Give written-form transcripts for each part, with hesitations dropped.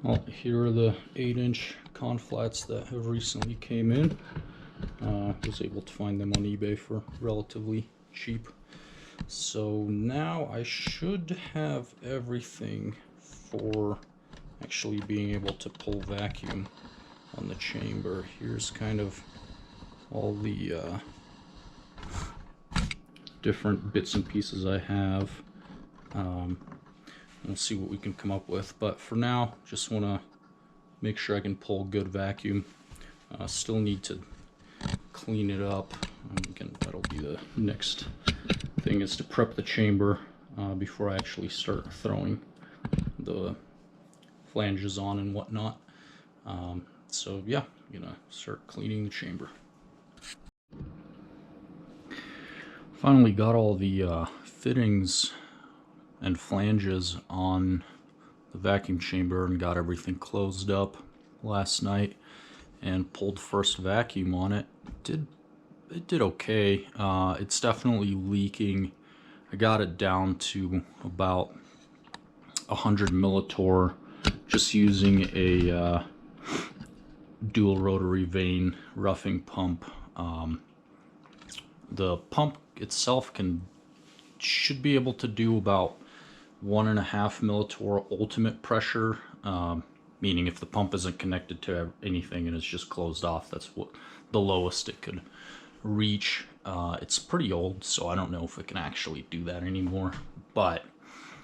Well, here are the 8-inch conflats that have recently came in. Was able to find them on eBay for relatively cheap. So now I should have everything for actually being able to pull vacuum on the chamber. Here's kind of all the different bits and pieces I have. We'll see what we can come up with, but for now just want to make sure I can pull good vacuum. Still need to clean it up. Again, that'll be the next thing, is to prep the chamber before I actually start throwing the flanges on and whatnot. So yeah, I'm gonna start cleaning the chamber. Finally got all the fittings and flanges on the vacuum chamber and got everything closed up last night and pulled first vacuum on it. It did okay. It's definitely leaking. I got it down to about 100 millitorr just using a dual rotary vane roughing pump. The pump itself should be able to do about 1.5 millitorr ultimate pressure, meaning if the pump isn't connected to anything and it's just closed off, that's what the lowest it could reach. It's pretty old, so I don't know if it can actually do that anymore, but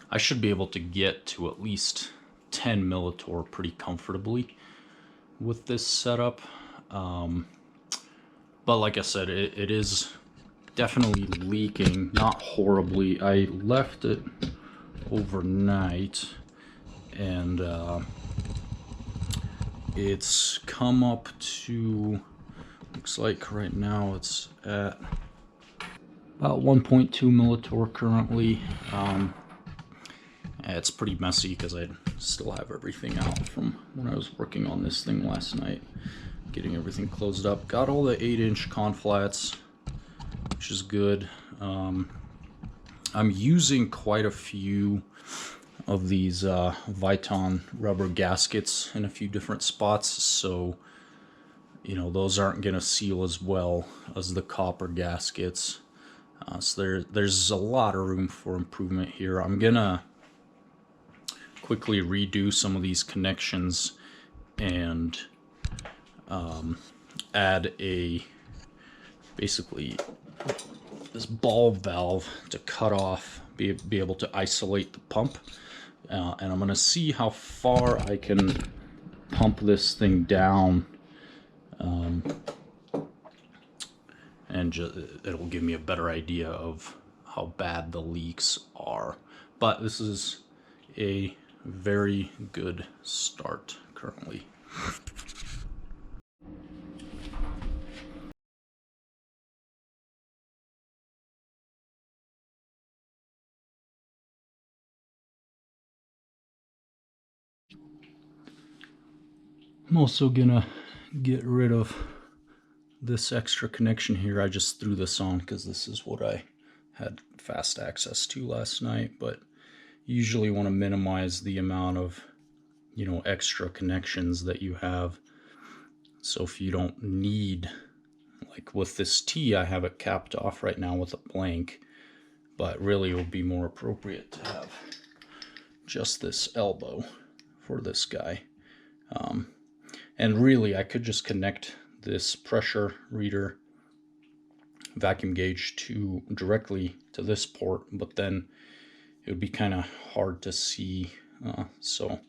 I should be able to get to at least 10 millitorr pretty comfortably with this setup. But like I said, it is definitely leaking, not horribly. I left it overnight and it's come up to, looks like right now it's at about 1.2 millitorr currently. It's pretty messy because I still have everything out from when I was working on this thing last night, getting everything closed up. Got all the 8-inch conflats, which is good. I'm using quite a few of these Viton rubber gaskets in a few different spots, so you know those aren't going to seal as well as the copper gaskets. So there's a lot of room for improvement here. I'm gonna quickly redo some of these connections and add basically this ball valve to cut off, be able to isolate the pump, and I'm gonna see how far I can pump this thing down, and it'll give me a better idea of how bad the leaks are. But this is a very good start currently. I'm also gonna get rid of this extra connection here. I just threw this on because this is what I had fast access to last night, but you usually want to minimize the amount of, you know, extra connections that you have. So if you don't need, like with this T, I have it capped off right now with a blank, but really it would be more appropriate to have just this elbow for this guy. And really I could just connect this pressure reader vacuum gauge directly to this port, but then it would be kind of hard to see, so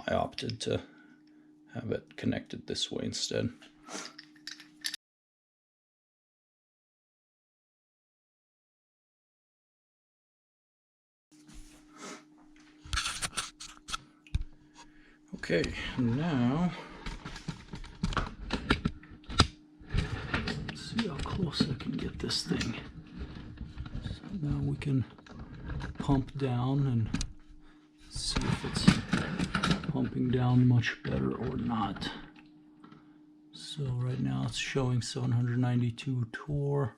I opted to have it connected this way instead. Okay, now let's see how close I can get this thing. So now we can pump down and see if it's pumping down much better or not. So right now it's showing 792 torr,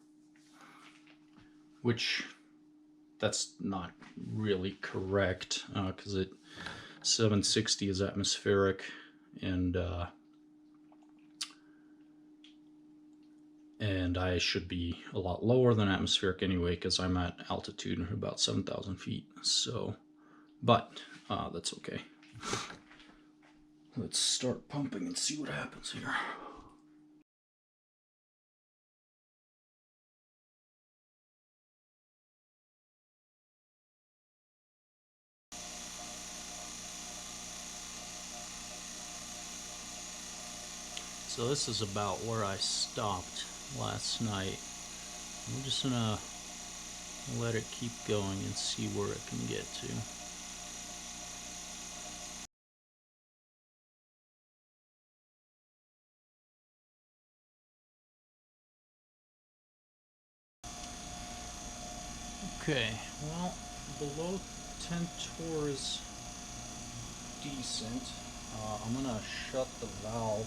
which that's not really correct, because 760 is atmospheric, and I should be a lot lower than atmospheric anyway because I'm at altitude about 7,000 feet. So, but that's okay. Let's start pumping and see what happens here. So this is about where I stopped last night. I'm just gonna let it keep going and see where it can get to. Okay, well, below 10 torr is decent. I'm gonna shut the valve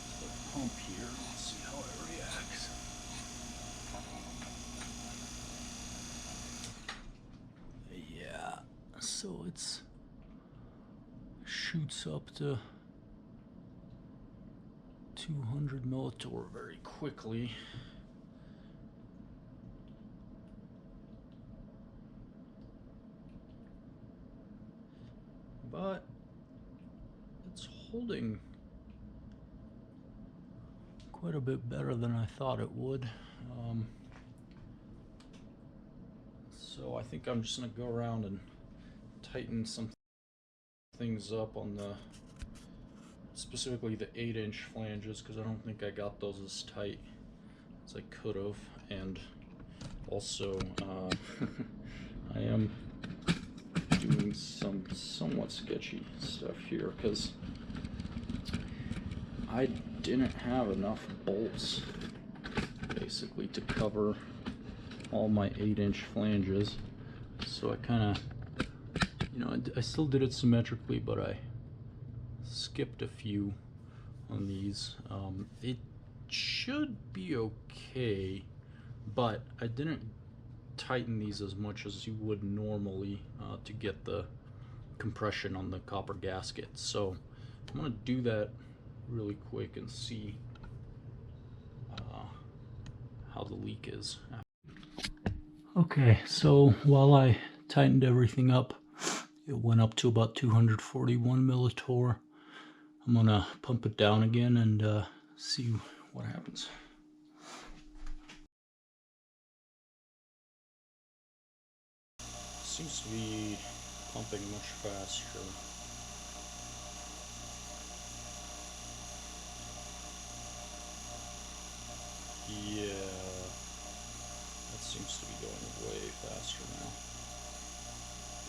to the pump here. Let's see how it reacts. Yeah, so it's shoots up to 200 millitorr very quickly. But it's holding quite a bit better than I thought it would. So I think I'm just gonna go around and tighten some things up on the, specifically the 8-inch flanges, because I don't think I got those as tight as I could have. And also I am doing some somewhat sketchy stuff here because I didn't have enough bolts basically to cover all my 8-inch flanges, so I kind of, you know, I still did it symmetrically, but I skipped a few on these. It should be okay, but I didn't tighten these as much as you would normally to get the compression on the copper gasket. So I'm gonna do that really quick and see how the leak is. Okay, so while I tightened everything up, it went up to about 241 millitorr. I'm gonna pump it down again and see what happens. Seems to be pumping much faster. Yeah, that seems to be going way faster now.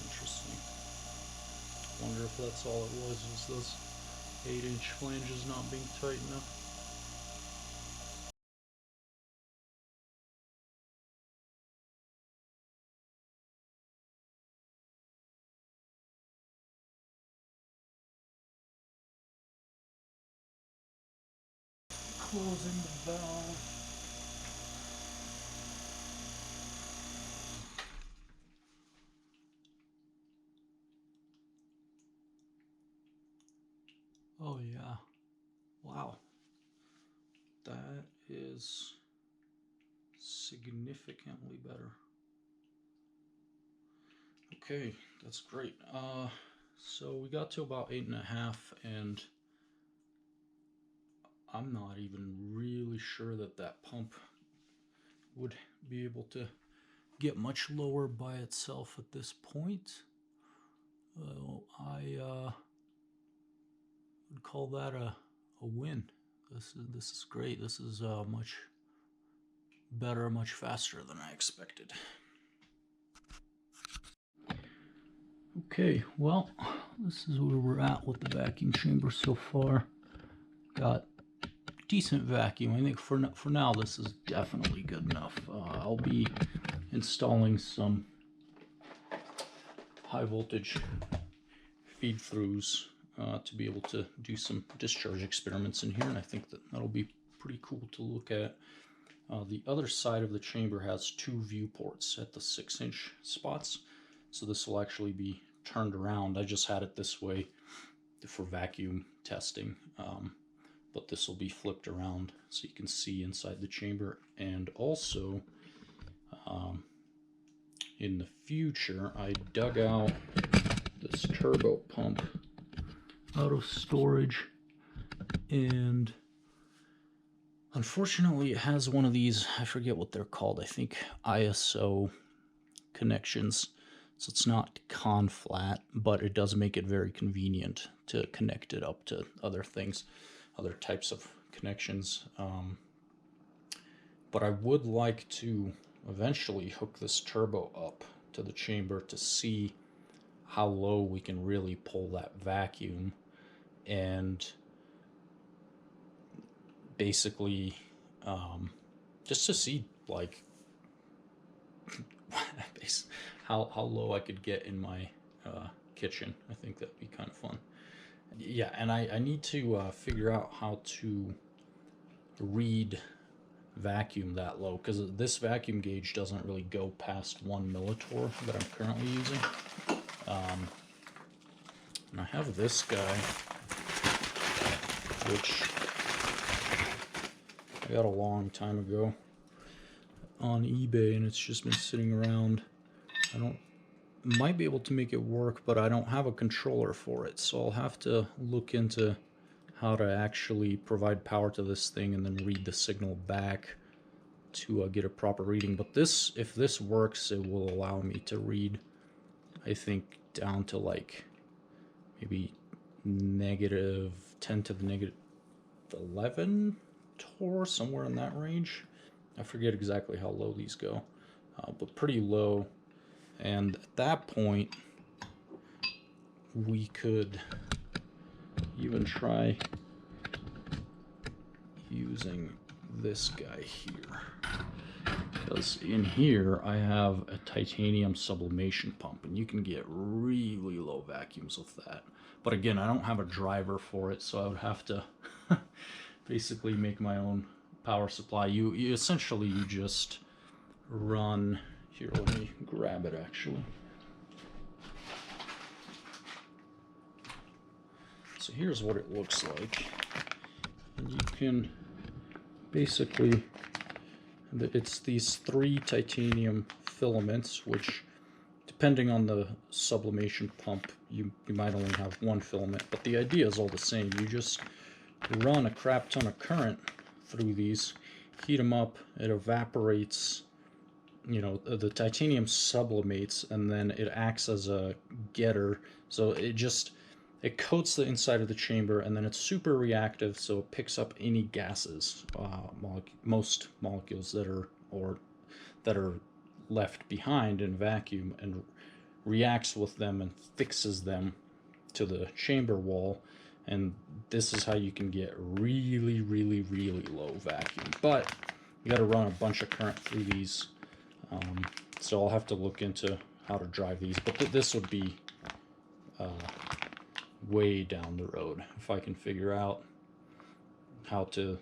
Interesting. Wonder if that's all it was those 8-inch flanges not being tight enough. Closing the valve. Oh yeah. Wow. That is significantly better. Okay, that's great. So we got to about 8.5, and I'm not even really sure that that pump would be able to get much lower by itself at this point. I would call that a win. This is great. This is much better, much faster than I expected. Okay, well, this is where we're at with the vacuum chamber so far. Got decent vacuum. I think for now this is definitely good enough. I'll be installing some high voltage feed throughs to be able to do some discharge experiments in here, and I think that that'll be pretty cool to look at. The other side of the chamber has 2 viewports at the 6-inch spots, so this will actually be turned around. I just had it this way for vacuum testing, but this will be flipped around so you can see inside the chamber. And also, in the future, I dug out this turbo pump out of storage, and unfortunately it has one of these, I forget what they're called, I think ISO connections, so it's not con flat, but it does make it very convenient to connect it up to other things, other types of connections. But I would like to eventually hook this turbo up to the chamber to see how low we can really pull that vacuum, and basically just to see like how low I could get in my kitchen. I think that'd be kind of fun. Yeah, and I need to figure out how to read vacuum that low, because this vacuum gauge doesn't really go past 1 millitorr that I'm currently using. And I have this guy, which I got a long time ago on eBay, and it's just been sitting around. Might be able to make it work, but I don't have a controller for it, so I'll have to look into how to actually provide power to this thing and then read the signal back to get a proper reading. But this, if this works, it will allow me to read, I think, down to like maybe -10 to the -11 torr, somewhere in that range. I forget exactly how low these go, but pretty low. And at that point, we could even try using this guy here, because in here I have a titanium sublimation pump, and you can get really low vacuums with that. But again, I don't have a driver for it, so I would have to basically make my own power supply. You essentially, you just run here. Let me grab it actually. So here's what it looks like, and you can basically, it's these 3 titanium filaments, which depending on the sublimation pump, you might only have 1 filament, but the idea is all the same. You just run a crap ton of current through these, heat them up, it evaporates, you know, the titanium sublimates, and then it acts as a getter, so it coats the inside of the chamber, and then it's super reactive, so it picks up any gases, most molecules that are left behind in vacuum, and reacts with them and fixes them to the chamber wall. And this is how you can get really low vacuum. But you got to run a bunch of current through these, so I'll have to look into how to drive these. But this would be way down the road if I can figure out how to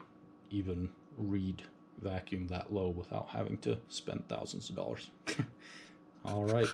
even read vacuum that low without having to spend thousands of dollars. All right.